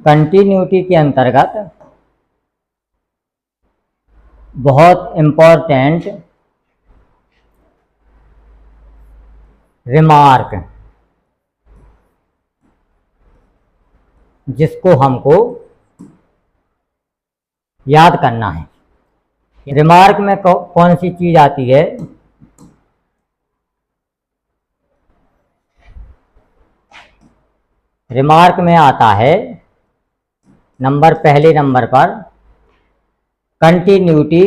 Continuity के अंतर्गत बहुत इम्पोर्टेंट रिमार्क जिसको हमको याद करना है। रिमार्क में कौन सी चीज आती है? रिमार्क में आता है पहले नंबर पर continuity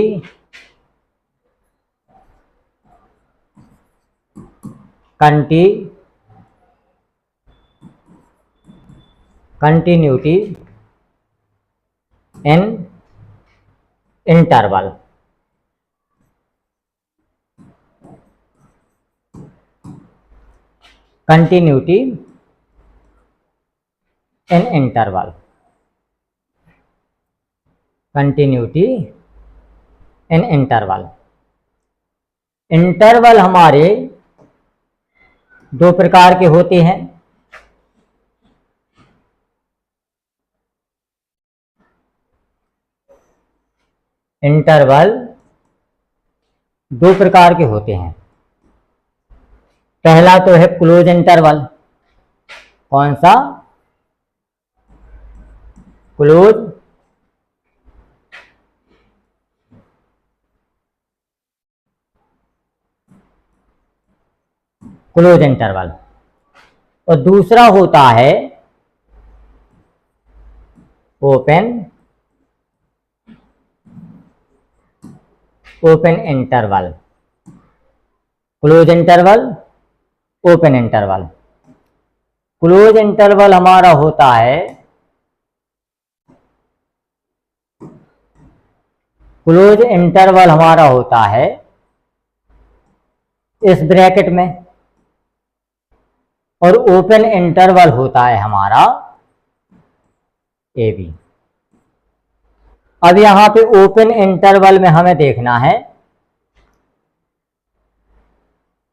in interval. Continuity in interval. Continuity in interval. Interval हमारे दो प्रकार के होते हैं। इंटरवल दो प्रकार के होते हैं। पहला तो है क्लोज इंटरवल। कौन सा? Close interval. और दूसरा होता है open interval. Close interval, open interval. Close interval हमारा होता है इस ब्रैकेट में, और ओपन इंटरवल होता है हमारा ए बी। अब यहां पे ओपन इंटरवल में हमें देखना है,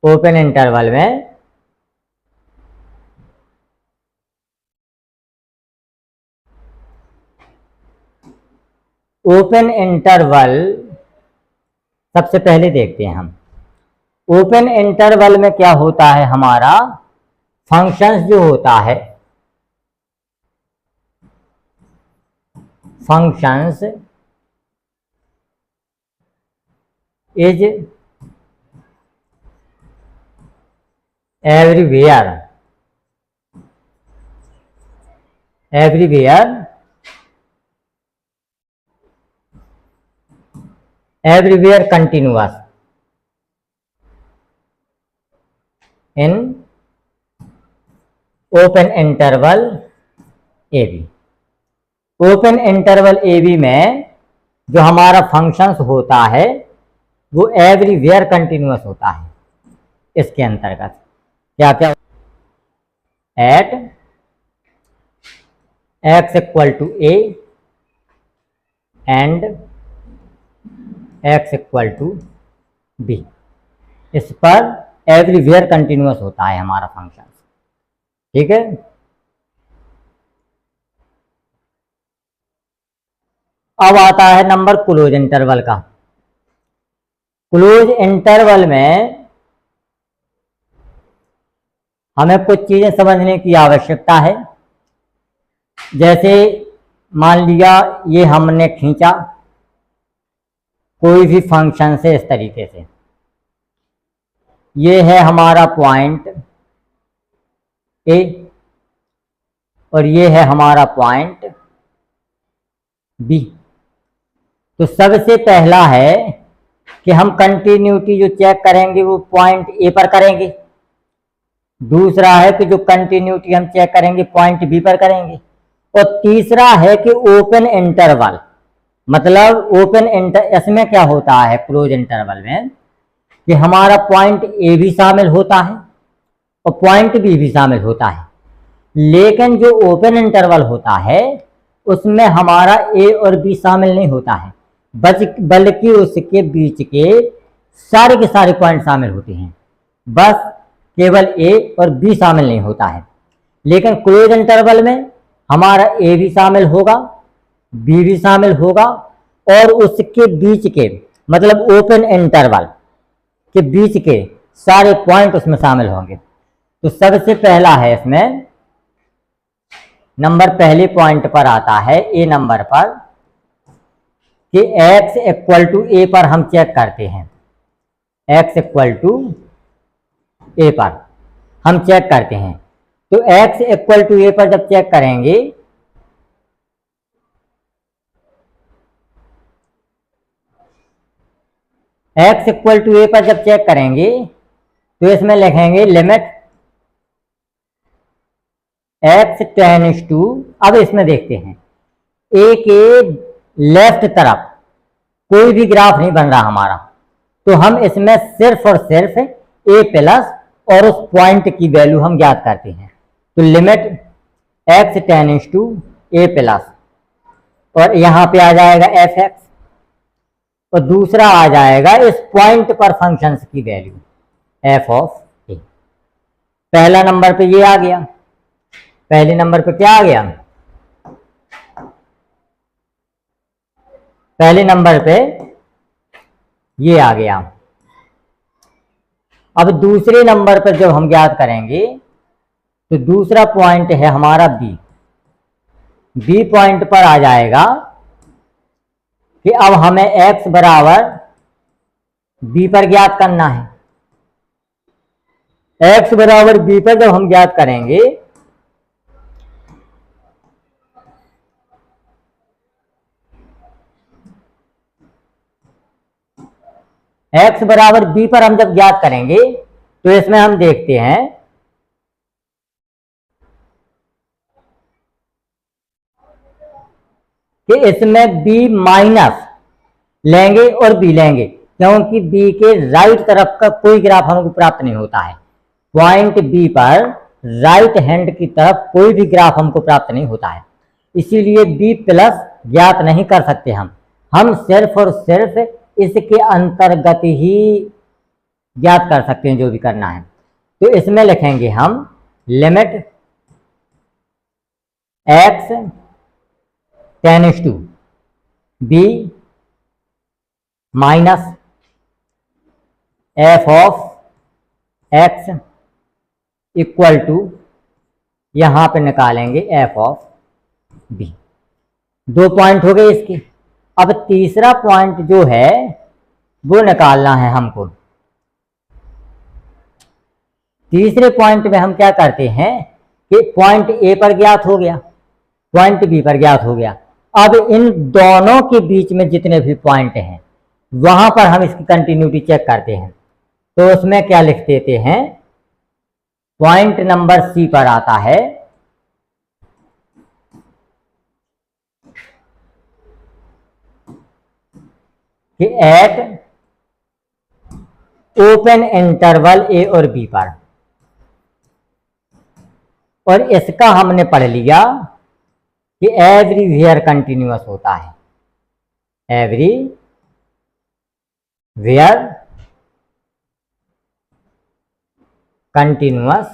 ओपन इंटरवल में सबसे पहले देखते हैं हम ओपन इंटरवल में क्या होता है। हमारा फंक्शंस जो होता है, functions is everywhere continuous in open interval A B. Open interval A B में जो हमारा फंक्शंस होता है वो एवरीवेयर कंटिन्यूअस होता है। इसके अंतर्गत क्या क्या? At x equal to A and x equal to B. इस पर एवरीवेयर कंटिन्यूअस होता है हमारा फंक्शन। ठीक है। अब आता है नंबर क्लोज इंटरवल का। क्लोज इंटरवल में हमें कुछ चीजें समझने की आवश्यकता है। जैसे मान लिया ये हमने खींचा कोई भी फंक्शन से, इस तरीके से ये है हमारा पॉइंट ए और ये है हमारा पॉइंट बी। तो सबसे पहला है कि हम कंटिन्यूटी जो चेक करेंगे वो पॉइंट ए पर करेंगे। दूसरा है कि जो कंटिन्यूटी हम चेक करेंगे पॉइंट बी पर करेंगे। और तीसरा है कि ओपन इंटरवल, मतलब इसमें क्या होता है क्लोज इंटरवल में कि हमारा पॉइंट ए भी शामिल होता है और पॉइंट बी भी शामिल होता है। लेकिन जो ओपन इंटरवल होता है उसमें हमारा ए और बी शामिल नहीं होता है, बल्कि उसके बीच के सारे पॉइंट शामिल होते हैं। बस केवल ए और बी शामिल नहीं होता है। लेकिन क्लोज इंटरवल में हमारा ए भी शामिल होगा, बी भी शामिल होगा, और उसके बीच के मतलब ओपन इंटरवल के बीच के सारे पॉइंट उसमें शामिल होंगे। तो सबसे पहला है इसमें नंबर पहले पॉइंट पर आता है ए नंबर पर कि x इक्वल टू ए पर हम चेक करते हैं, x इक्वल टू ए पर हम चेक करते हैं। तो x इक्वल टू ए पर जब चेक करेंगे x इक्वल टू ए पर जब चेक करेंगे तो इसमें लिखेंगे लिमिट x टेंड्स टू, अब इसमें देखते हैं ए के लेफ्ट तरफ कोई भी ग्राफ नहीं बन रहा हमारा, तो हम इसमें सिर्फ और सिर्फ ए प्लस और उस पॉइंट की वैल्यू हम ज्ञात करते हैं। तो limit x tends to A plus, और यहां पे आ जाएगा एफ एक्स, और दूसरा आ जाएगा इस पॉइंट पर फंक्शंस की वैल्यू एफ ऑफ ए। पहला नंबर पे ये आ गया, पहले नंबर पे क्या आ गया, पहले नंबर पे ये आ गया। अब दूसरे नंबर पर जब हम ज्ञात करेंगे तो दूसरा पॉइंट है हमारा बी, बी पॉइंट पर आ जाएगा कि अब हमें x बराबर b पर ज्ञात करना है। x बराबर b पर जब हम ज्ञात करेंगे x बराबर b पर हम जब ज्ञात करेंगे तो इसमें हम देखते हैं कि इसमें b माइनस लेंगे और b लेंगे, क्योंकि b के राइट तरफ का कोई ग्राफ हमको प्राप्त नहीं होता है। पॉइंट b पर राइट हैंड की तरफ कोई भी ग्राफ हमको प्राप्त नहीं होता है, इसीलिए b प्लस ज्ञात नहीं कर सकते हम सिर्फ और सिर्फ इसके अंतर्गत ही ज्ञात कर सकते हैं जो भी करना है। तो इसमें लिखेंगे हम limit x tends to b minus F of x equal to, यहां पे निकालेंगे एफ ऑफ b। दो पॉइंट हो गए इसके। अब तीसरा पॉइंट जो है वो निकालना है हमको। तीसरे पॉइंट में हम क्या करते हैं कि पॉइंट ए पर ज्ञात हो गया, पॉइंट बी पर ज्ञात हो गया, अब इन दोनों के बीच में जितने भी पॉइंट हैं वहां पर हम इसकी कंटिन्यूटी चेक करते हैं। तो उसमें क्या लिख देते हैं, पॉइंट नंबर सी पर आता है कि एट ओपन इंटरवल ए और बी पर, और इसका हमने पढ़ लिया कि एवरीवेयर कंटिन्यूअस होता है, एवरीवेयर कंटिन्यूअस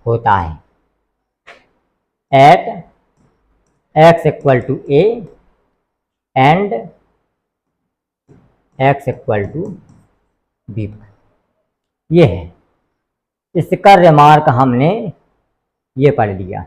होता है at x equal to A and x equal to B पर। ये है, इसका रिमार्क हमने ये पढ़ लिया।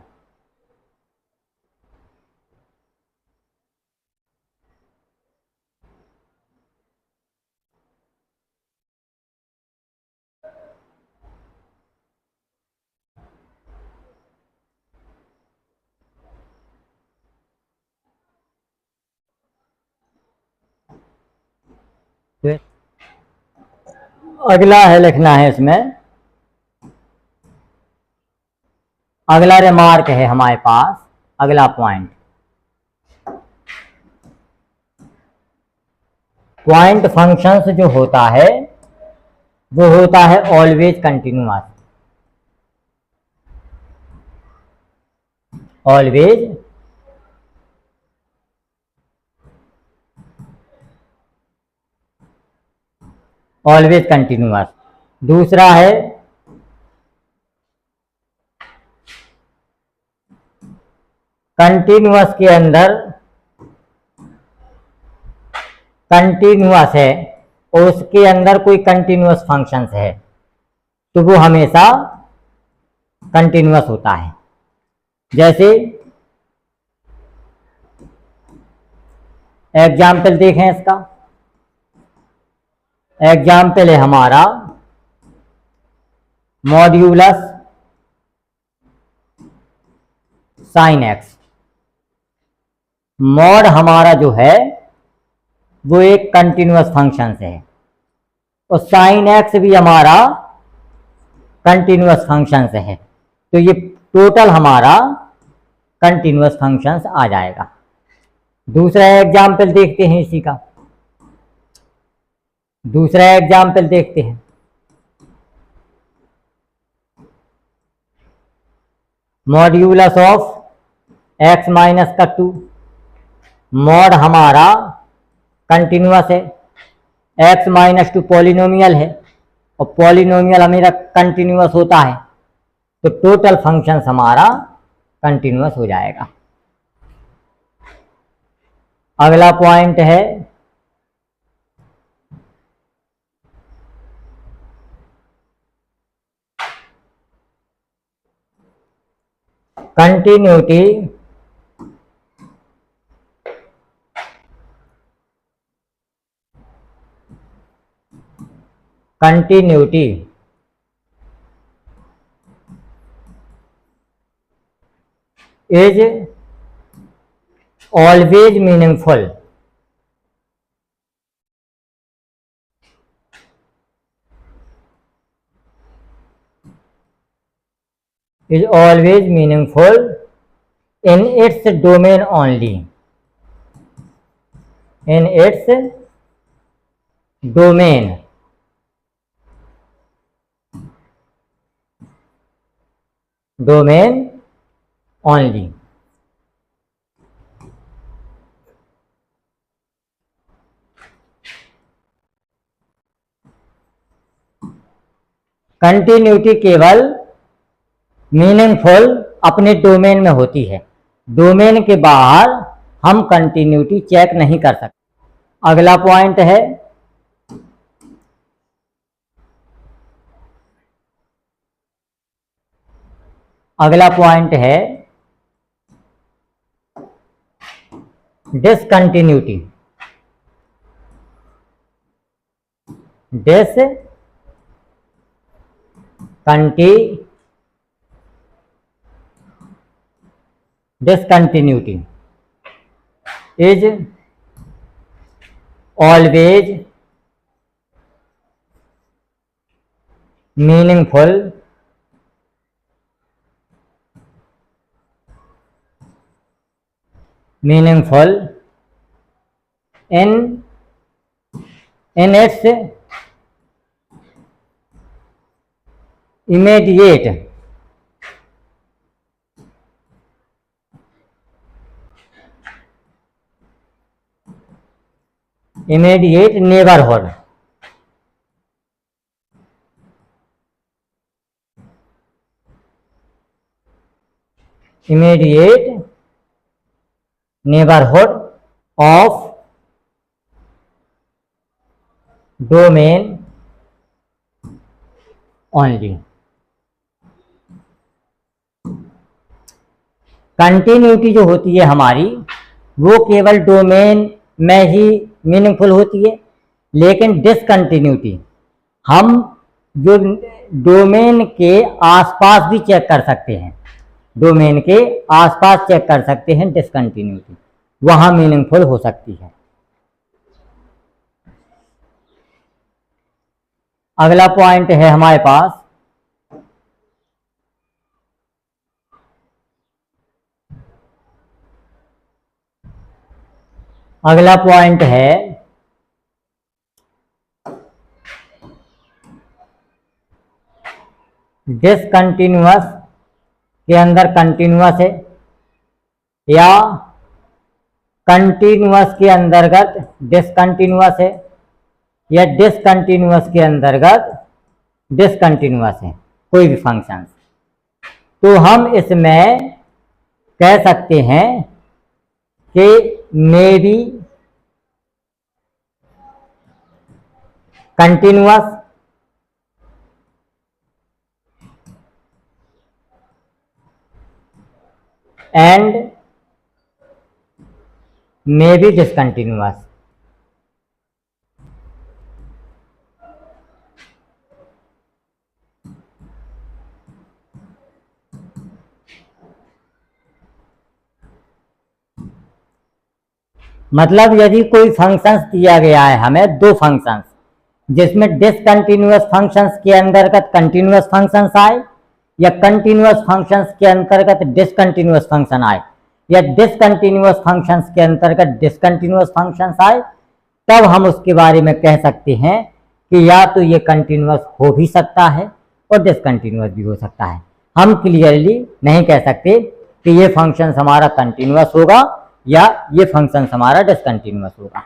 अगला है लिखना है इसमें, अगला रिमार्क है हमारे पास, अगला पॉइंट, पॉइंट फंक्शंस जो होता है वो होता है always continuous, always always continuous. दूसरा है कंटिन्यूअस के अंदर कंटिन्यूअस है और उसके अंदर कोई कंटिन्यूअस फंक्शंस है तो वो हमेशा कंटिन्यूअस होता है। जैसे एग्जाम्पल देखें इसका। एग्जाम्पल है हमारा मॉड्यूलस साइन एक्स। मॉड हमारा जो है वो एक कंटिन्यूअस फंक्शन है और साइन एक्स भी हमारा कंटिन्यूअस फंक्शन है, तो ये टोटल हमारा कंटिन्यूअस फंक्शंस आ जाएगा। दूसरा एग्जाम्पल देखते हैं इसी का। दूसरा एग्जाम्पल देखते हैं। मॉड्यूलस ऑफ एक्स माइनस का 2। मॉड हमारा कंटिन्यूअस है, एक्स माइनस 2 पॉलिनोमियल है और पॉलिनोमियल हमेशा कंटिन्यूअस होता है, तो टोटल फंक्शंस हमारा कंटिन्यूअस हो जाएगा। अगला पॉइंट है continuity is always meaningful. Is always meaningful in its domain only. In its domain only. Continuity केवल मीनिंगफुल अपने डोमेन में होती है, डोमेन के बाहर हम कंटिन्यूटी चेक नहीं कर सकते। अगला पॉइंट है discontinuity. Discontinuity is always meaningful in its immediate neighborhood. Immediate neighborhood of domain only. Continuity जो होती है हमारी वो केवल डोमेन में ही मीनिंगफुल होती है, लेकिन डिसकंटिन्यूटी हम जो डोमेन के आसपास भी चेक कर सकते हैं, डोमेन के आसपास चेक कर सकते हैं, डिसकंटिन्यूटी वहां मीनिंगफुल हो सकती है। अगला पॉइंट है हमारे पास डिसकंटिन्यूअस के अंदर कंटिन्यूअस है या कंटिन्यूअस के अंतर्गत डिसकंटिन्यूअस है या डिसकंटिन्यूअस के अंतर्गत डिसकंटिन्यूअस है कोई भी फंक्शन, तो हम इसमें कह सकते हैं कि may be continuous and may be discontinuous. मतलब यदि कोई फंक्शंस दिया गया है हमें, दो फंक्शंस, जिसमें डिसकंटिन्यूअस फंक्शंस के अंतर्गत कंटिन्यूअस फंक्शंस आए या कंटिन्यूअस फंक्शंस के अंतर्गत डिसकंटिन्यूअस फंक्शन आए या डिसकंटिन्यूअस फंक्शंस के अंतर्गत डिसकंटिन्यूअस फंक्शंस आए, तब हम उसके बारे में कह सकते हैं कि या तो ये कंटिन्यूअस हो भी सकता है और डिसकंटिन्यूअस भी हो सकता है। हम क्लियरली नहीं कह सकते कि ये फंक्शन हमारा कंटिन्यूअस होगा या ये फंक्शन हमारा डिसकंटिन्यूअस होगा।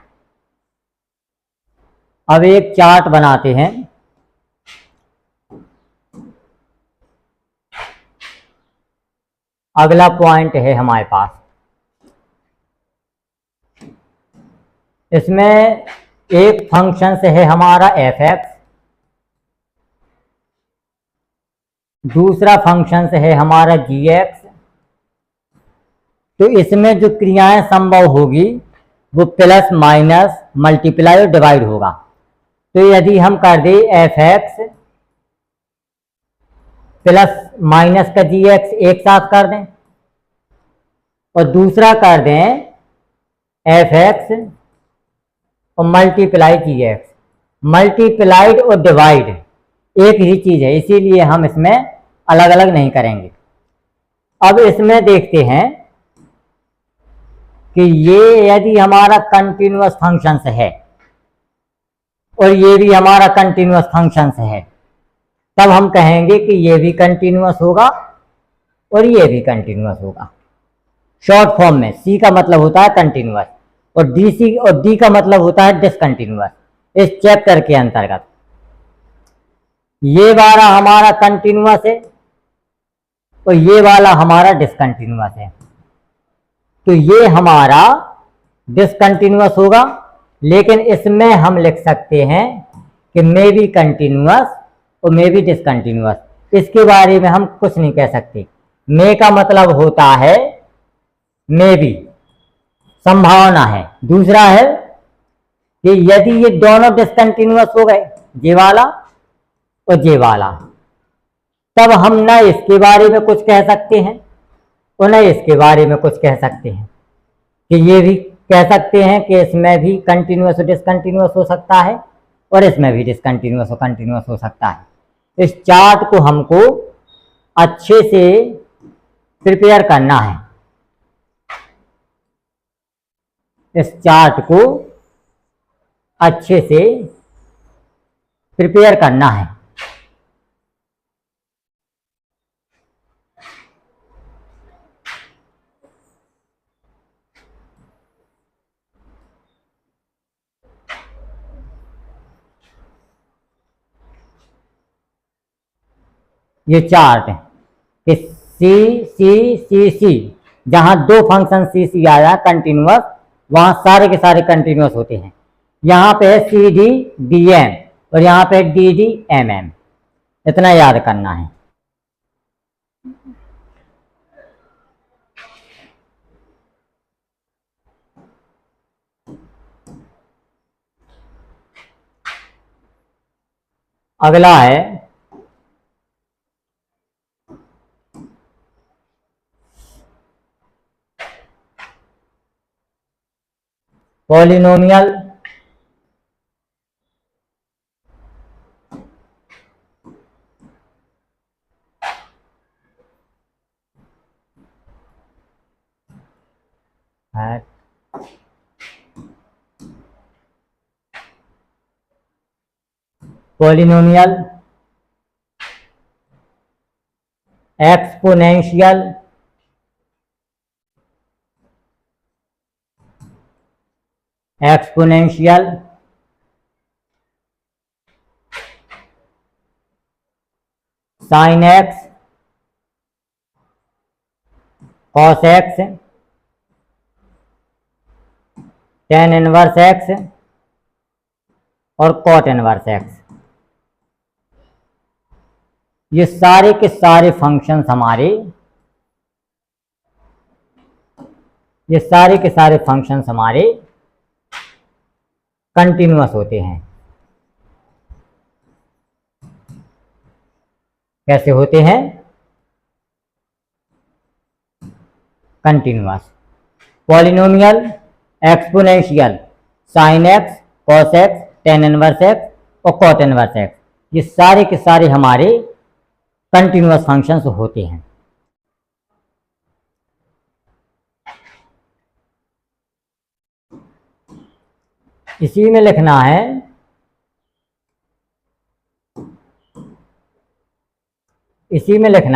अब एक चार्ट बनाते हैं। अगला पॉइंट है हमारे पास, इसमें एक फंक्शन से है हमारा एफ एक्स, दूसरा फंक्शन से है हमारा जी एक्स। तो इसमें जो क्रियाएं संभव होगी वो प्लस माइनस मल्टीप्लाई और डिवाइड होगा। तो यदि हम कर दें एफ एक्स प्लस माइनस का जी एक्स एक साथ कर दें, और दूसरा कर दें एफ एक्स और मल्टीप्लाई जी एक्स। मल्टीप्लाइड और डिवाइड एक ही चीज है, इसीलिए हम इसमें अलग अलग नहीं करेंगे। अब इसमें देखते हैं कि ये यदि हमारा कंटिन्यूअस फंक्शंस है और ये भी हमारा कंटिन्यूअस फंक्शंस है, तब हम कहेंगे कि ये भी कंटिन्यूअस होगा और ये भी कंटिन्यूअस होगा। शॉर्ट फॉर्म में सी का मतलब होता है कंटिन्यूअस और डी का मतलब होता है डिसकंटिन्यूअस। इस चैप्टर के अंतर्गत ये वाला हमारा कंटिन्यूअस है और ये वाला हमारा डिसकंटिन्यूअस है। तो ये हमारा डिसकंटिन्यूअस होगा, लेकिन इसमें हम लिख सकते हैं कि मे बी कंटिन्यूअस और मे बी डिसकंटिन्यूअस। इसके बारे में हम कुछ नहीं कह सकते। मे का मतलब होता है मे बी, संभावना है। दूसरा है कि यदि ये दोनों डिसकंटिन्यूअस हो गए, ये वाला और ये वाला, तब हम न इसके बारे में कुछ कह सकते हैं और न इसके बारे में कुछ कह सकते हैं। कि ये भी कह सकते हैं कि इसमें भी कंटिन्यूअस और डिसकंटिन्यूअस हो सकता है और इसमें भी डिसकंटिन्यूअस और कंटिन्यूअस हो सकता है। इस चार्ट को हमको अच्छे से प्रिपेयर करना है। इस चार्ट को अच्छे से प्रिपेयर करना है। ये चार्ट है कि सी सी सी सी, जहां दो फंक्शन सी सी आया कंटिन्यूअस, वहां सारे के सारे कंटिन्यूअस होते हैं। यहाँ पे है सी डी डी एम और यहाँ पे डी डी एम एम। इतना याद करना है। अगला है polynomial polynomial exponential exponential sine x cos x, tan inverse x और cot इनवर्स x, ये सारे के सारे फंक्शंस हमारे, ये सारे के सारे फंक्शंस हमारे कंटिन्यूअस होते हैं। कैसे होते हैं? Continuous. Polynomial, exponential, sine x, cos x, tan inverse x और कॉट इनवर्स एक्स, ये सारे के सारे हमारे कंटिन्यूअस फंक्शंस होते हैं। इसी में लिखना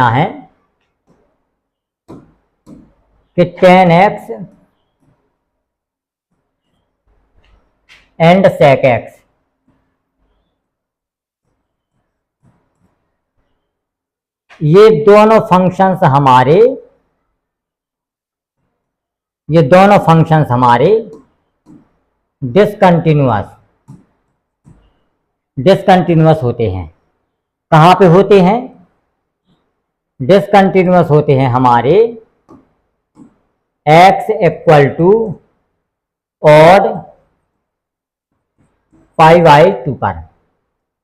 है कि tan x and sec x, ये दोनों फंक्शंस हमारे डिसकंटिन्यूअस होते हैं। कहाँ पे होते हैं? डिसकंटिन्यूअस होते हैं हमारे x equal to odd pi by 2 पर।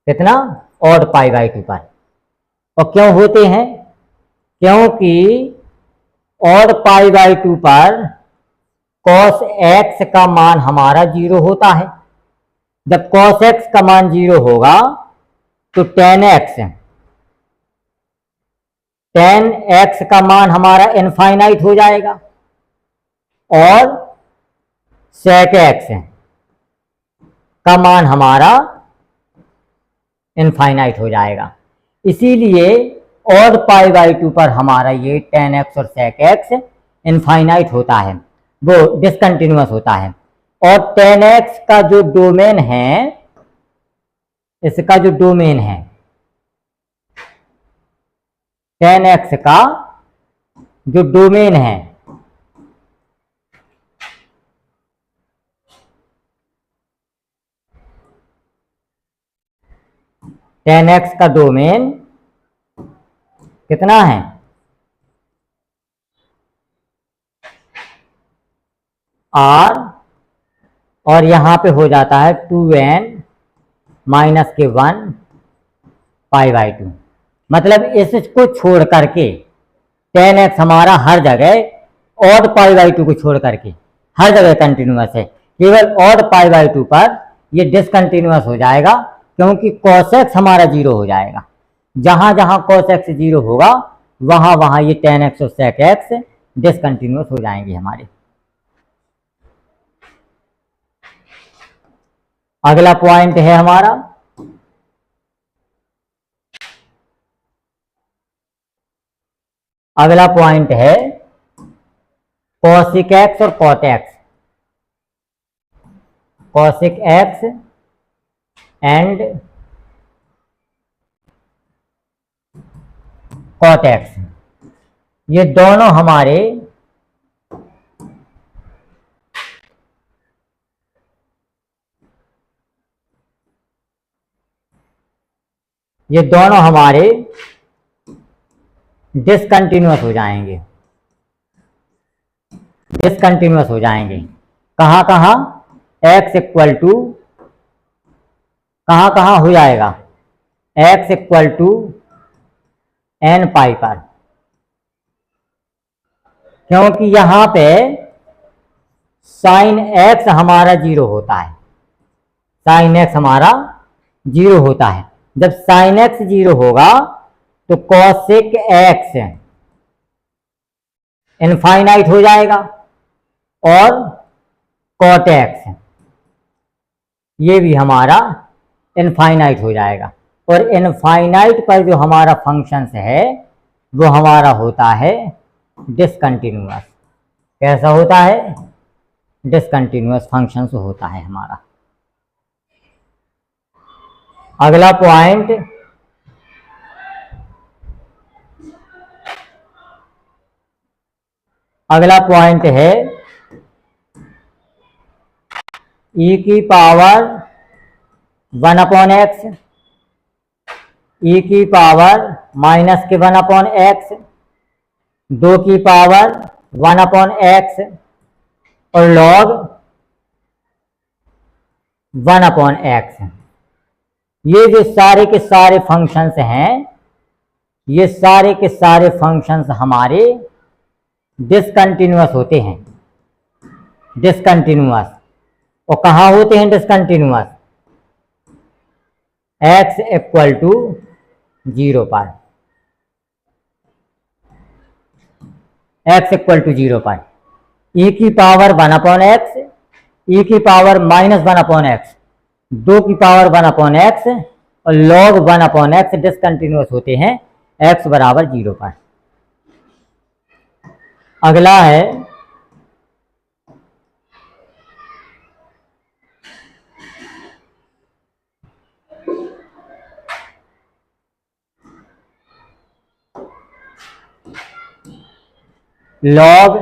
कितना? ऑड पाई बाई 2 पर। और क्यों होते हैं? क्योंकि ऑड पाई बाई 2 पर cos x का मान हमारा 0 होता है। जब cos x का मान 0 होगा तो tan x का मान हमारा इनफाइनाइट हो जाएगा और sec x का मान हमारा इनफाइनाइट हो जाएगा। इसीलिए ऑड पाई बाई 2 पर हमारा ये tan x और sec x इनफाइनाइट होता है, वो डिसकंटिन्यूअस होता है। और tan x का जो डोमेन है, इसका जो डोमेन है, tan x का जो डोमेन है, tan x का डोमेन कितना है? r, और यहां पे हो जाता है 2n माइनस के 1 पाई बाई 2। मतलब इसको छोड़ करके tan x हमारा हर जगह ऑड पाई बाई 2 को छोड़ करके हर जगह कंटिन्यूअस है। केवल ऑड पाई बाई 2 पर ये डिसकंटिन्यूअस हो जाएगा, क्योंकि cos x हमारा 0 हो जाएगा। जहां जहां cos x 0 होगा वहां वहां ये tan x और sec x डिसकंटिन्यूअस हो जाएंगे हमारे। अगला पॉइंट है हमारा cosic x और cot x। cosic x and cot x, ये दोनों हमारे डिसकंटिन्यूअस हो जाएंगे। कहाँ कहाँ? x इक्वल टू, कहाँ कहाँ हो जाएगा? x इक्वल टू n पाई पर, क्योंकि यहां पे साइन x हमारा 0 होता है। साइन x हमारा 0 होता है। जब साइन x 0 होगा तो cosic x इनफाइनाइट हो जाएगा और cot x ये भी हमारा इनफाइनाइट हो जाएगा। और इनफाइनाइट पर जो हमारा फंक्शंस है वो हमारा होता है डिसकंटिन्यूअस। कैसा होता है? डिसकंटिन्यूअस फंक्शंस होता है हमारा। अगला पॉइंट अगला पॉइंट है e की पावर 1/x, e की पावर माइनस के 1/x, 2 की पावर 1/x और log 1/x। ये जो सारे के सारे फंक्शंस हैं, ये सारे के सारे फंक्शंस हमारे डिसकंटिन्यूअस होते हैं। डिसकंटिन्यूअस, और कहाँ होते हैं डिसकंटिन्यूअस? x इक्वल टू 0 पर, x इक्वल टू 0 पर e की पावर 1/x, e की पावर माइनस 1/x, 2 की पावर 1/x और log 1/x डिसकंटिन्यूअस होते हैं x बराबर 0 पर। अगला है log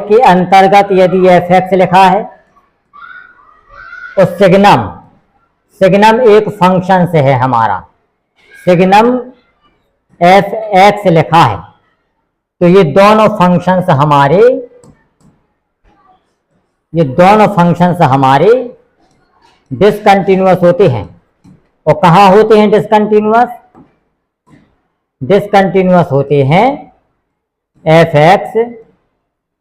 के अंतर्गत यदि fx लिखा है तो सिग्नम एक फंक्शन से है हमारा, सिग्नम fx लिखा है, तो ये दोनों फंक्शंस हमारे डिसकंटिन्यूअस होते हैं। और कहाँ होते हैं डिसकंटिन्यूअस? डिसकंटिन्यूअस होते हैं fx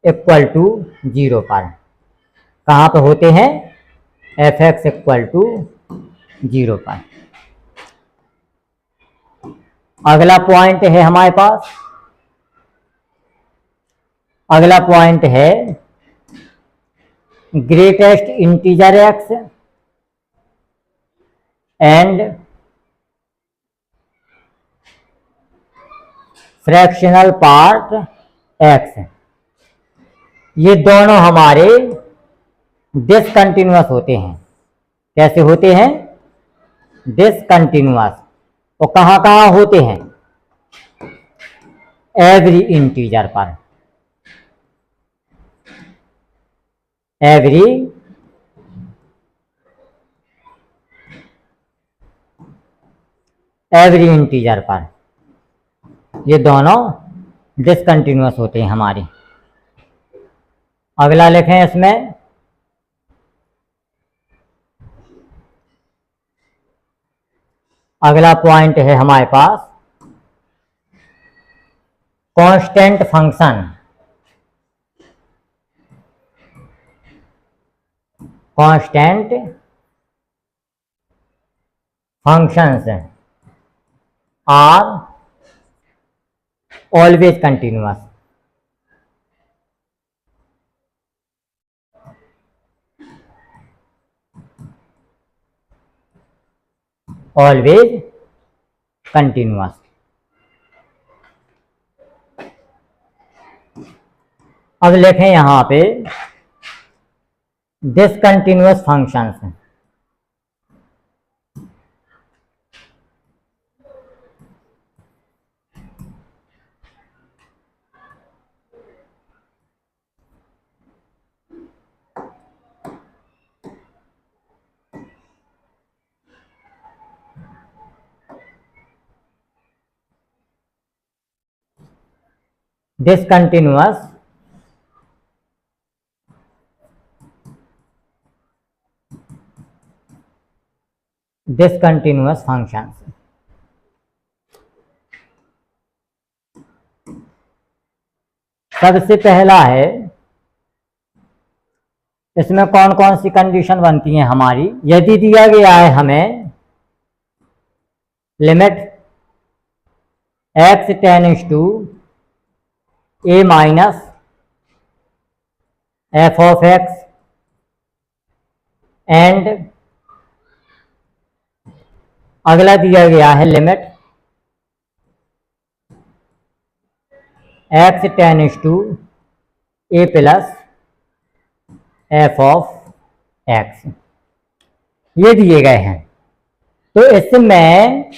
इक्वल टू 0 पर। कहाँ पर होते हैं? fx इक्वल टू 0 पर। अगला पॉइंट है हमारे पास, अगला पॉइंट है greatest integer x and fractional part x। ये दोनों हमारे डिसकंटिन्यूअस होते हैं। कैसे होते हैं? डिसकंटिन्यूअस। और कहाँ कहाँ होते हैं? एवरी इंटीजर पर, एवरी इंटीजर पर ये दोनों डिसकंटिन्यूअस होते हैं हमारे। अगला लिखें इसमें, अगला पॉइंट है हमारे पास constant function. Constant functions are always continuous. Always continuous. अब लिखें यहां पे डिसकंटिन्यूअस फंक्शंस। Discontinuous functions. सबसे पहला है, इसमें कौन कौन सी कंडीशन बनती हैं हमारी? यदि दिया गया है हमें limit x tends to a minus f of x and अगला दिया गया है limit x tends to a plus f of x, ये दिए गए हैं। तो इसमें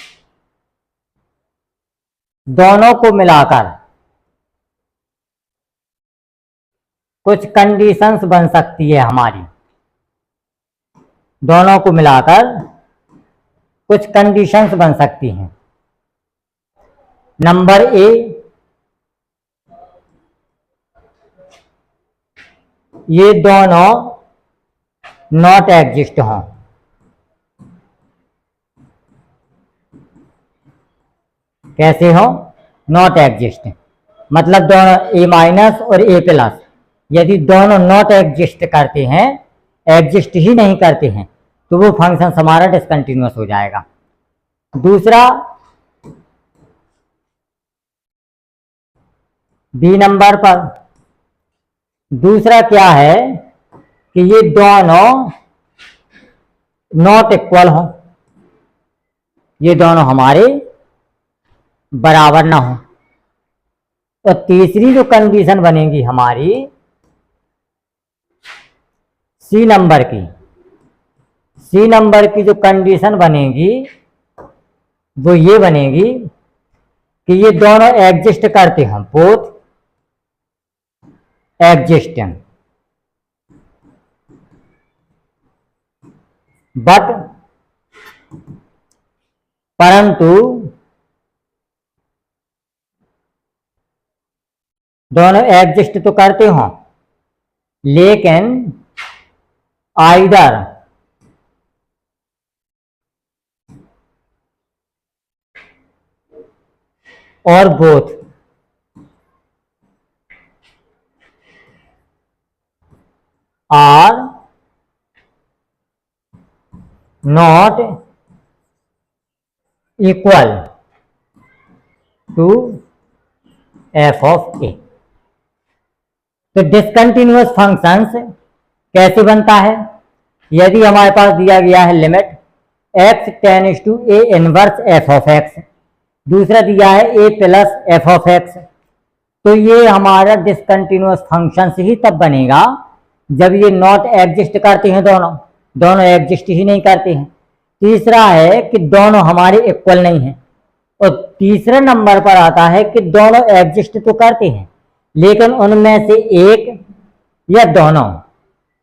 दोनों को मिलाकर कुछ कंडीशंस बन सकती है हमारी, दोनों को मिलाकर कुछ कंडीशंस बन सकती हैं। नंबर ए, ये दोनों नॉट एग्जिस्ट हों। कैसे हो? नॉट एग्जिस्ट, मतलब दोनों ए माइनस और ए प्लस यदि दोनों नॉट एग्जिस्ट करते हैं, एग्जिस्ट ही नहीं करते हैं, तो वो फंक्शन हमारा डिसकंटिन्यूअस हो जाएगा। दूसरा, बी नंबर पर दूसरा क्या है कि ये दोनों नॉट इक्वल हों, ये दोनों हमारे बराबर ना हो। तो तीसरी जो कंडीशन बनेगी हमारी सी नंबर की जो कंडीशन बनेगी वो ये बनेगी कि ये दोनों एग्जिस्ट करते हैं, बोथ एग्जिस्टिंग, बट परंतु दोनों एग्जिस्ट तो करते हो, लेकिन आइदर और both are not equal to f of a. तो डिसकंटिन्यूअस फंक्शंस कैसे बनता है? यदि हमारे पास दिया गया है limit x tends to A inverse F of X, दूसरा दिया है A plus F of X, तो ये हमारा डिसकंटिन्यूअस फंक्शंस ही तब बनेगा जब ये नॉट एग्जिस्ट करते हैं, दोनों एग्जिस्ट ही नहीं करते हैं। तीसरा है कि दोनों हमारे इक्वल नहीं हैं, और तीसरे नंबर पर आता है कि दोनों एग्जिस्ट तो करते हैं लेकिन उनमें से एक या दोनों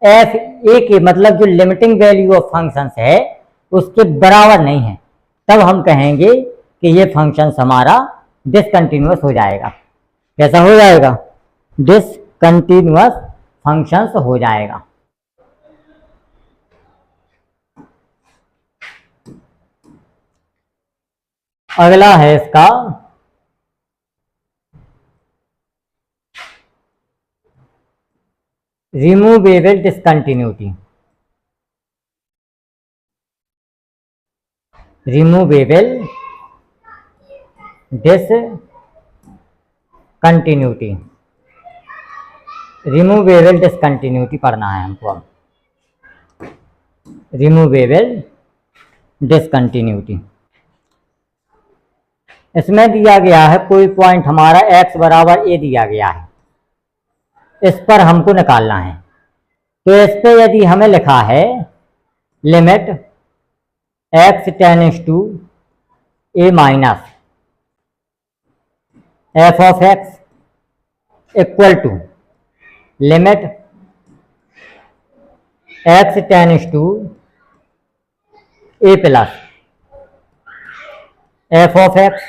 एफ ए के, मतलब जो लिमिटिंग वैल्यू ऑफ फंक्शंस है उसके बराबर नहीं है, तब हम कहेंगे कि ये फंक्शंस हमारा डिसकंटिन्यूअस हो जाएगा। कैसा हो जाएगा? डिसकंटिन्यूअस फंक्शंस हो जाएगा। अगला है इसका removable discontinuity. Removable discontinuity, removable discontinuity पढ़ना है हमको। अब रिमूवेबल डिसकंटिन्यूटी, इसमें दिया गया है कोई पॉइंट हमारा x बराबर a दिया गया है, इस पर हमको निकालना है। तो इस पर यदि हमें लिखा है limit x tends to a minus F of X equal to limit x tends to a plus F of X,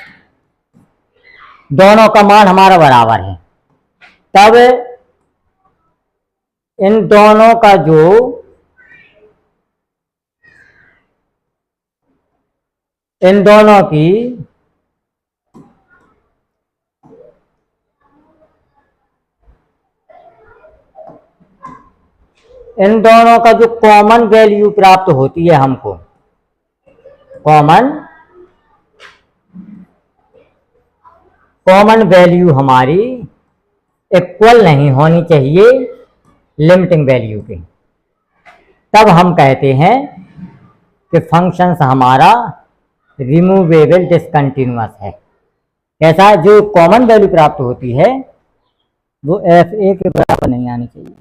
दोनों का मान हमारा बराबर है, तब इन दोनों का जो इन दोनों की इन दोनों का जो कॉमन वैल्यू प्राप्त होती है हमको, कॉमन वैल्यू हमारी इक्वल नहीं होनी चाहिए लिमिटिंग वैल्यू के, तब हम कहते हैं कि फंक्शंस हमारा रिमूवेबल डिसकंटिन्यूअस है। ऐसा जो कॉमन वैल्यू प्राप्त होती है वो एफ ए के बराबर नहीं आनी चाहिए,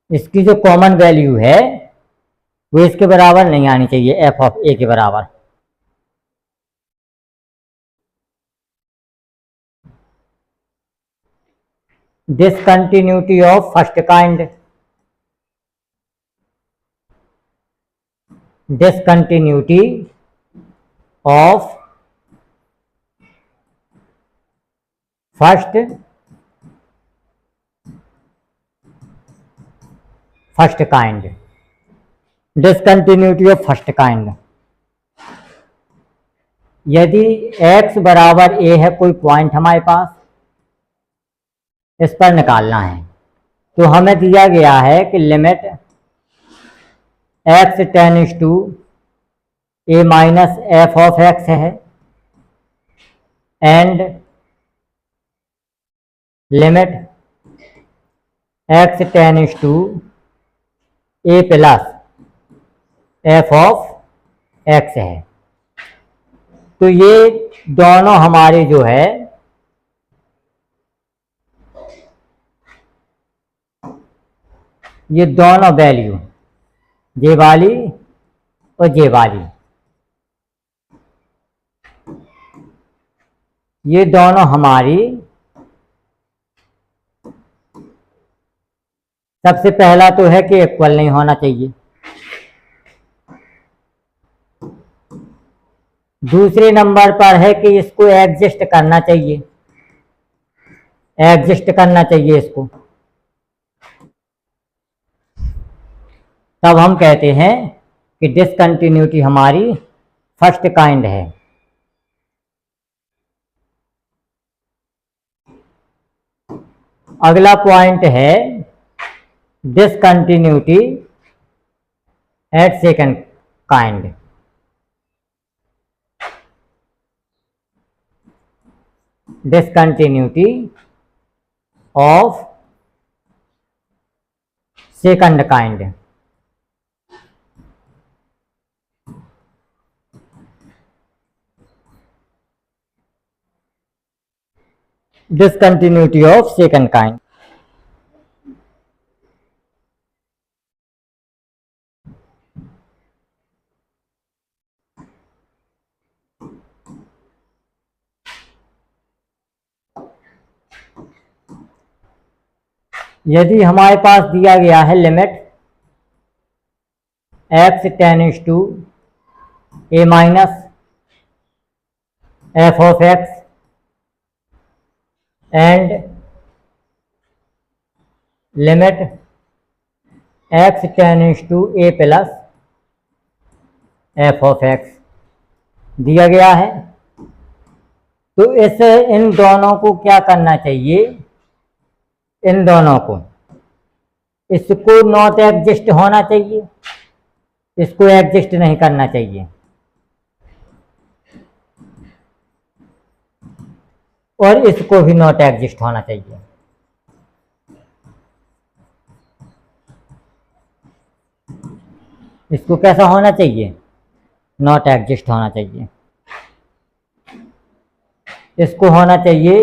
इसकी जो कॉमन वैल्यू है वो इसके बराबर नहीं आनी चाहिए, एफ ऑफ ए के बराबर। discontinuity of first kind, discontinuity of first kind, discontinuity of first kind। यदि x बराबर a है, कोई पॉइंट हमारे पास, इस पर निकालना है, तो हमें दिया गया है कि limit x tends to a minus F of x है, and limit x tends to a plus F of x है। तो ये दोनों हमारे जो है ये दोनों वैल्यू, जे वाली और जे वाली, ये दोनों हमारी सबसे पहला तो है कि इक्वल नहीं होना चाहिए। दूसरे नंबर पर है कि इसको एग्जिस्ट करना चाहिए, एग्जिस्ट करना चाहिए इसको। तब हम कहते हैं कि डिसकंटिन्यूटी हमारी फर्स्ट काइंड है। अगला पॉइंट है discontinuity at second kind. Discontinuity of second kind. discontinuity of second kind। यदि हमारे पास दिया गया है limit x tends to a minus F of x and limit x tends to a plus F of x दिया गया है, तो इन दोनों को क्या करना चाहिए, इन दोनों को, इसको नॉट एग्जिस्ट होना चाहिए, इसको एग्जिस्ट नहीं करना चाहिए, और इसको भी नॉट एग्जिस्ट होना चाहिए। इसको कैसा होना चाहिए, नॉट एग्जिस्ट होना चाहिए। इसको होना चाहिए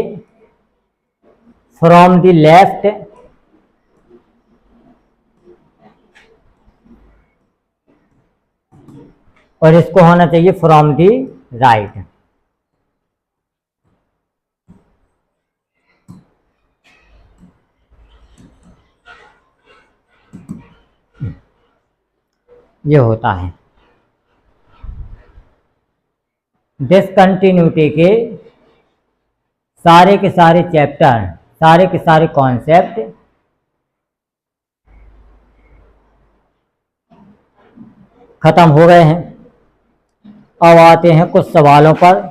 फ्रॉम द लेफ्ट और इसको होना चाहिए फ्रॉम द राइट। ये होता है डिसकंटिन्यूटी के सारे चैप्टर, सारे कॉन्सेप्ट खत्म हो गए हैं। अब आते हैं कुछ सवालों पर।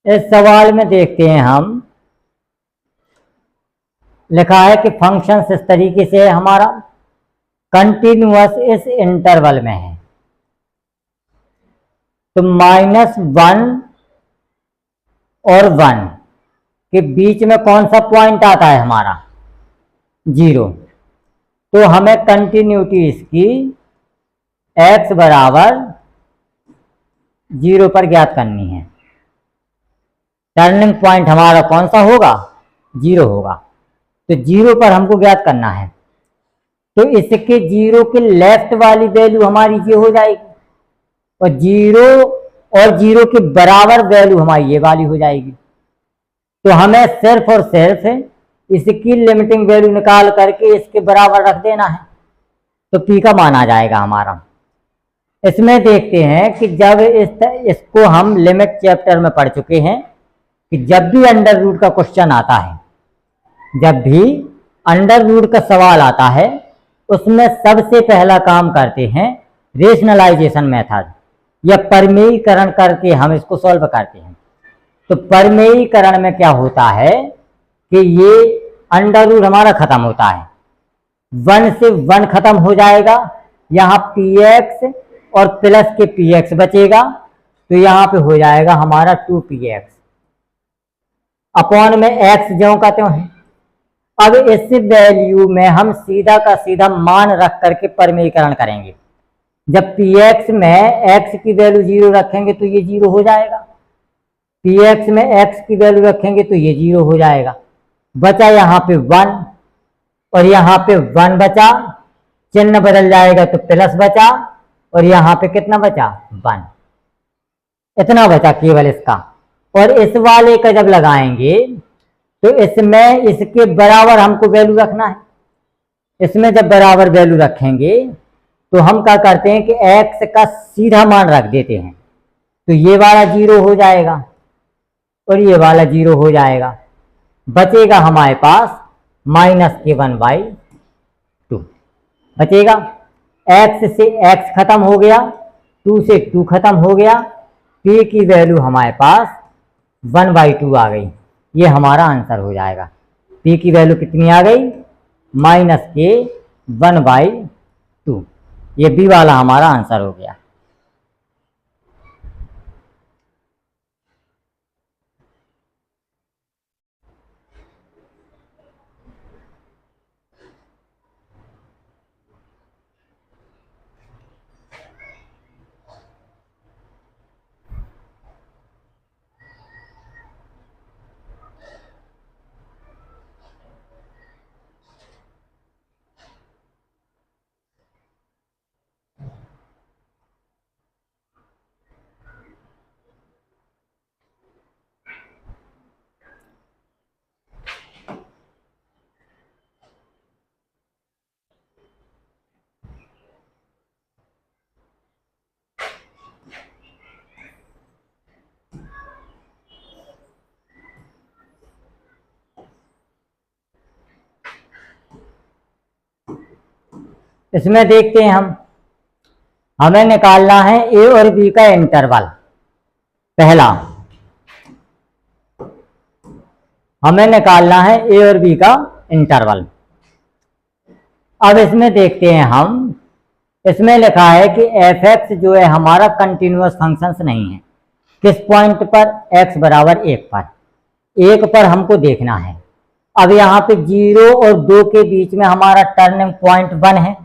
इस सवाल में देखते हैं हम, लिखा है कि फंक्शन इस तरीके से है हमारा, कंटिन्यूअस इस इंटरवल में है। तो -1 और 1 के बीच में कौन सा पॉइंट आता है हमारा? 0। तो हमें कंटिन्यूटी इसकी x बराबर 0 पर ज्ञात करनी है। टर्निंग पॉइंट हमारा कौन सा होगा? 0 होगा। तो 0 पर हमको ज्ञात करना है। तो इसके 0 के लेफ्ट वाली वैल्यू हमारी ये हो जाएगी, और 0 के बराबर वैल्यू हमारी ये वाली हो जाएगी। तो हमें सिर्फ और सिर्फ इसकी लिमिटिंग वैल्यू निकाल करके इसके बराबर रख देना है, तो p का मान आ जाएगा हमारा। इसमें देखते हैं कि जब इसको हम लिमिट चैप्टर में पढ़ चुके हैं कि जब भी अंडर रूट का क्वेश्चन आता है, जब भी अंडर रूट का सवाल आता है, उसमें सबसे पहला काम करते हैं रेशनलाइजेशन मेथड या परमेयीकरण करके हम इसको सॉल्व करते हैं। तो परमेयीकरण में क्या होता है कि ये अंडर रूट हमारा खत्म होता है, 1 से 1 खत्म हो जाएगा, यहाँ px और प्लस के px बचेगा, तो यहाँ पे हो जाएगा हमारा 2px अपॉन में x ज्यों का त्यों है। अब इस वैल्यू में हम सीधा का सीधा मान रख करके परमेयीकरण करेंगे। जब px में x की वैल्यू 0 रखेंगे तो ये 0 हो जाएगा, px में x की वैल्यू रखेंगे तो ये 0 हो जाएगा। बचा यहाँ पे 1 और यहाँ पे 1 बचा, चिन्ह बदल जाएगा तो प्लस बचा, और यहाँ पे कितना बचा? 1। इतना बचा केवल इसका। और इस वाले का जब लगाएंगे तो इसमें इसके बराबर हमको वैल्यू रखना है। इसमें जब बराबर वैल्यू रखेंगे तो हम क्या करते हैं कि x का सीधा मान रख देते हैं, तो ये वाला 0 हो जाएगा और ये वाला 0 हो जाएगा। बचेगा हमारे पास -k1/2 बचेगा। x से x खत्म हो गया, 2 से 2 खत्म हो गया, p की वैल्यू हमारे पास 1/2 आ गई। ये हमारा आंसर हो जाएगा। p की वैल्यू कितनी आ गई? -k1/2। ये b वाला हमारा आंसर हो गया। इसमें देखते हैं हमें निकालना है a और b का इंटरवल। पहला हमें निकालना है a और b का इंटरवल। अब इसमें देखते हैं हम, इसमें लिखा है कि f(x) जो है हमारा कंटिन्यूअस फंक्शन नहीं है। किस पॉइंट पर? x बराबर 1 पर। 1 पर हमको देखना है। अब यहाँ पे 0 और 2 के बीच में हमारा टर्निंग पॉइंट 1 है,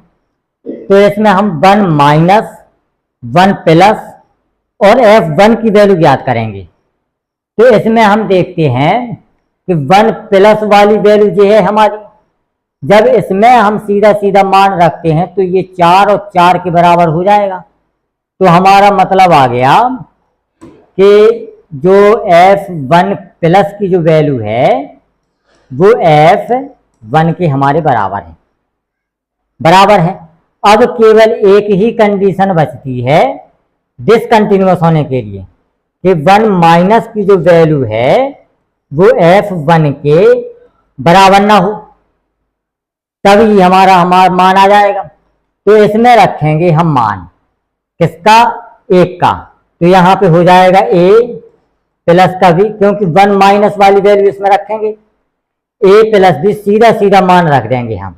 तो इसमें हम 1 माइनस 1 प्लस और f1 की वैल्यू ज्ञात करेंगे। तो इसमें हम देखते हैं कि 1 प्लस वाली वैल्यू जो है हमारी, जब इसमें हम सीधा सीधा मान रखते हैं तो ये 4 और 4 के बराबर हो जाएगा। तो हमारा मतलब आ गया कि जो f1 प्लस की जो वैल्यू है वो f1 के हमारे बराबर है। अब केवल एक ही कंडीशन बचती है डिसकंटिन्यूअस होने के लिए कि 1 माइनस की जो वैल्यू है वो f1 के बराबर ना हो, तभी हमारा मान आ जाएगा। तो इसमें रखेंगे हम मान किसका? 1 का। तो यहाँ पे हो जाएगा a प्लस का भी, क्योंकि 1 माइनस वाली वैल्यू इसमें रखेंगे, ए प्लस बी सीधा सीधा मान रख देंगे हम।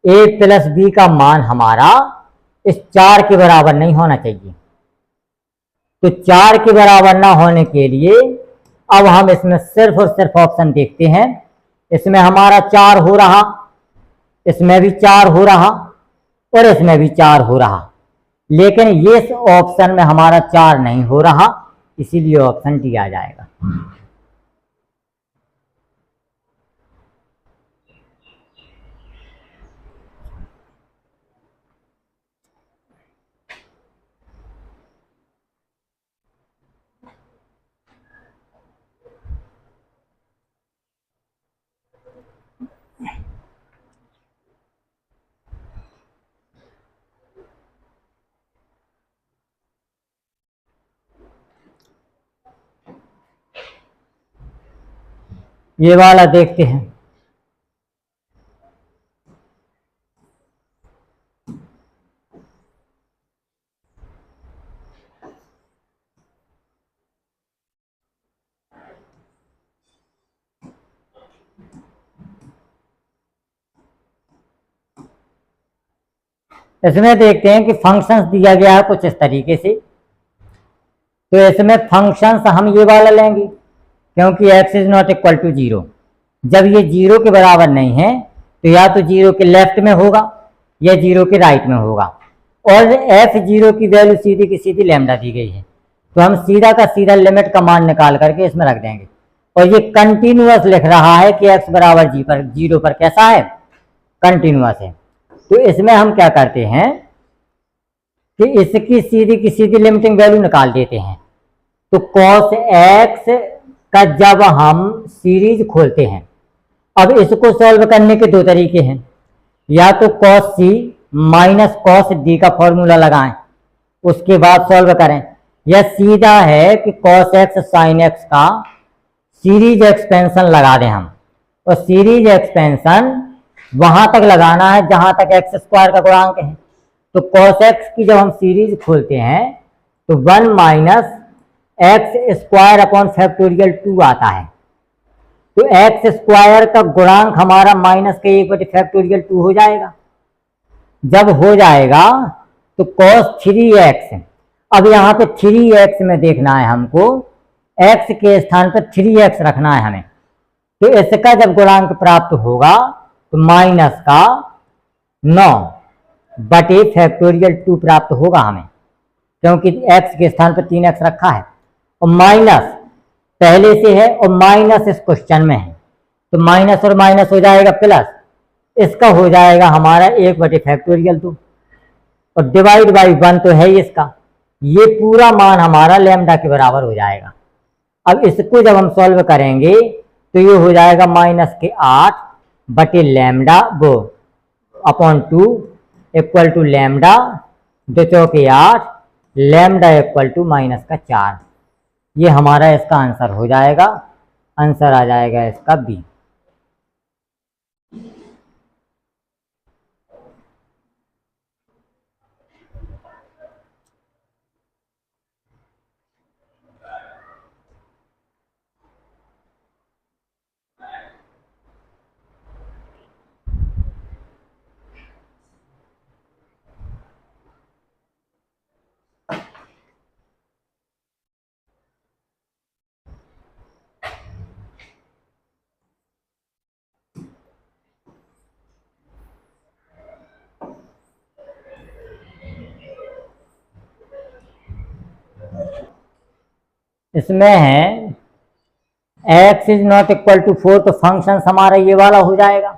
ए प्लस बी का मान हमारा इस 4 के बराबर नहीं होना चाहिए। तो 4 के बराबर ना होने के लिए अब हम इसमें सिर्फ और सिर्फ ऑप्शन देखते हैं। इसमें हमारा 4 हो रहा, इसमें भी 4 हो रहा और इसमें भी 4 हो रहा, लेकिन ये ऑप्शन में हमारा 4 नहीं हो रहा, इसीलिए ऑप्शन डी आ जाएगा। ये वाला देखते हैं। इसमें देखते हैं कि फंक्शंस दिया गया है कुछ इस तरीके से। तो इसमें फंक्शंस हम ये वाला लेंगे, क्योंकि x is not equal to 0। जब ये 0 के बराबर नहीं है तो या तो 0 के लेफ्ट में होगा या 0 के राइट में होगा, और f0 की वैल्यू सीधी की सीधी लैम्डा दी गई है, तो हम सीधा का सीधा लिमिट का मान निकाल करके इसमें रख देंगे। और ये कंटिन्यूअस लिख रहा है कि x बराबर 0 पर कैसा है, कंटिन्यूअस है। तो इसमें हम क्या करते हैं कि इसकी सीधी की सीधी लिमिटिंग वैल्यू निकाल देते हैं। तो cos x का जब हम सीरीज खोलते हैं, अब इसको सॉल्व करने के दो तरीके हैं, या तो cos c minus cos d का फॉर्मूला लगाएं उसके बाद सॉल्व करें, या सीधा है कि cos x sin x का सीरीज एक्सपेंशन लगा दें हम। और सीरीज एक्सपेंशन वहां तक लगाना है जहां तक एक्स स्क्वायर का गुणांक है। तो cos x की जब हम सीरीज खोलते हैं तो 1 minus x square upon factorial 2 आता है। तो एक्स स्क्वायर का गुणांक हमारा माइनस के 1 बटे फैक्टोरियल 2 हो जाएगा। जब हो जाएगा तो cos 3x, अब यहाँ पे 3x में देखना है हमको, x के स्थान पर 3x रखना है हमें। तो इसका जब गुणांक प्राप्त होगा तो माइनस का 9 बटे फैक्टोरियल 2 प्राप्त होगा हमें, क्योंकि x के स्थान पर 3x रखा है और माइनस पहले से है और माइनस इस क्वेश्चन में है, तो माइनस और माइनस हो जाएगा प्लस, इसका हो जाएगा हमारा 1 बटे फैक्टोरियल 2 और डिवाइड बाई 1 तो है ही इसका, ये पूरा मान हमारा लैम्डा के बराबर हो जाएगा। अब इसको जब हम सॉल्व करेंगे तो ये हो जाएगा माइनस के 8 बटे लैम्डा वो अपॉन 2 इक्वल टू लैम्डा 2 चौके 8, लैम्डा इक्वल टू माइनस का 4। ये हमारा इसका आंसर हो जाएगा, आंसर आ जाएगा इसका बी। इसमें है x is not equal to 4, तो फंक्शन हमारा ये वाला हो जाएगा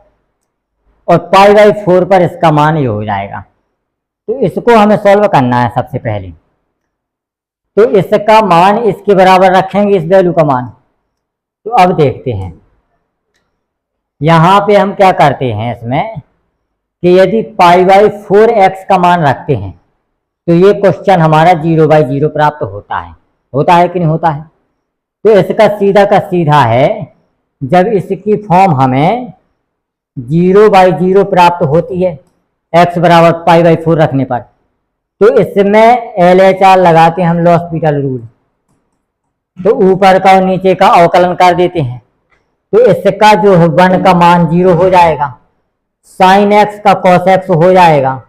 और पाई बाई 4 पर इसका मान ये हो जाएगा। तो इसको हमें सॉल्व करना है सबसे पहले। तो इसका मान इसके बराबर रखेंगे, इस वैल्यू का मान। तो अब देखते हैं यहाँ पे हम क्या करते हैं इसमें कि यदि पाई बाई 4x का मान रखते हैं तो ये क्वेश्चन हमारा 0/0 प्राप्त होता है कि नहीं होता है। तो इसका सीधा का सीधा है, जब इसकी फॉर्म हमें 0/0 प्राप्त होती है x बराबर पाई बाई 4 रखने पर, तो इसमें LHR लगाते हैं हम लॉस पीटल रूल तो ऊपर का और नीचे का अवकलन कर देते हैं, तो इसका जो है 1 का मान 0 हो जाएगा, साइन एक्स का कॉस एक्स हो जाएगा,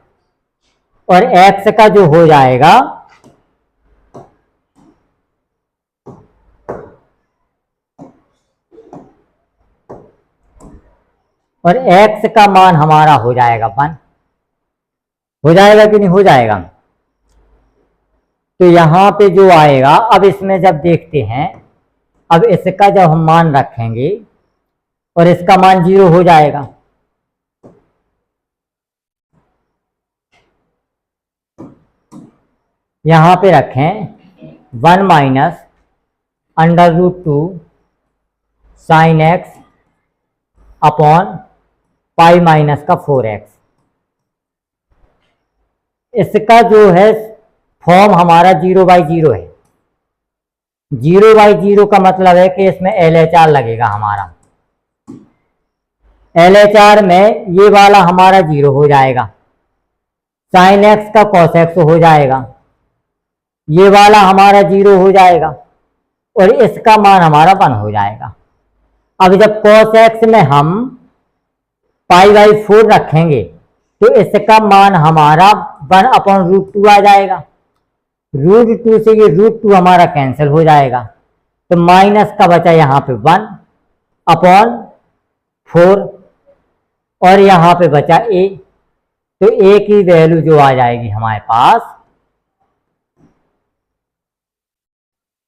और एक्स का जो हो जाएगा और x का मान हमारा हो जाएगा 1। हो जाएगा कि नहीं हो जाएगा? तो यहां पे जो आएगा, अब इसमें जब देखते हैं, अब इसका जब हम मान रखेंगे और इसका मान 0 हो जाएगा, यहां पे रखें 1 minus √2 sine x upon pi minus का 4x। इसका जो है फॉर्म हमारा 0/0 है। 0/0 का मतलब है कि इसमें LHR लगेगा हमारा। LHR में ये वाला हमारा 0 हो जाएगा, साइन एक्स का कॉस एक्स हो जाएगा, ये वाला हमारा 0 हो जाएगा, और इसका मान हमारा 1 हो जाएगा। अब जब कॉस एक्स में हम π/4 रखेंगे तो इसका मान हमारा 1/√2 आ जाएगा। √2 से ये √2 हमारा कैंसिल हो जाएगा, तो माइनस का बचा यहाँ पे 1/4 और यहाँ पे बचा a। तो a की वैल्यू जो आ जाएगी हमारे पास,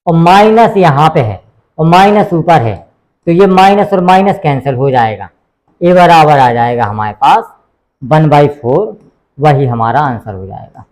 और माइनस यहाँ पे है और माइनस ऊपर है, तो ये माइनस और माइनस कैंसिल हो जाएगा, a बराबर आ जाएगा हमारे पास 1/4। वही हमारा आंसर हो जाएगा।